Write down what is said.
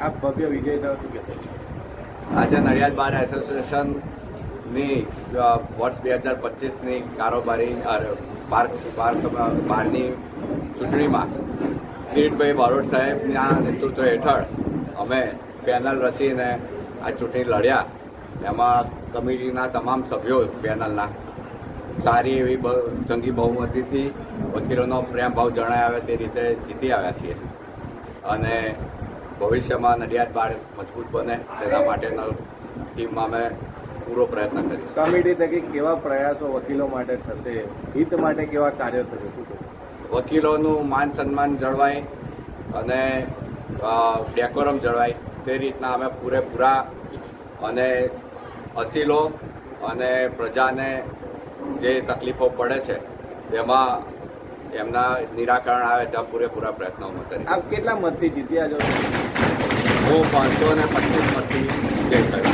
આ ભવ્ય વિજય થયો, શું કહેશો? આજે નડિયાદ બાર એસોસિએશનની વર્ષ 2025ની કારોબારી બારની ચૂંટણીમાં કિરીટભાઈ બારોટ સાહેબના નેતૃત્વ હેઠળ અમે પેનલ રચીને આ ચૂંટણી લડ્યા. એમાં કમિટીના તમામ સભ્યો પેનલના સારી એવી જંગી બહુમતીથી વકીલોનો પ્રેમ ભાવ જણાય આવે તે રીતે જીતી આવ્યા છીએ અને ભવિષ્યમાં નડિયાદ બાર મજબૂત બને તેના માટેના ટીમમાં અમે પૂરો પ્રયત્ન કરીશું. કમિટી થકી કેવા પ્રયાસો વકીલો માટે થશે, હિત માટે કેવા કાર્યો થશે, શું કહેશો? વકીલોનું માન સન્માન જળવાય અને ડેકોરમ જળવાય તે રીતના અમે પૂરેપૂરા અને અસીલો અને પ્રજાને જે તકલીફો પડે છે તેમાં એમના નિરાકરણ આવે ત્યાં પૂરેપૂરા પ્રયત્નો અમે કરીશું. આપ કેટલા મતથી જીત્યા છો? હું 525 મતથી જય થયો.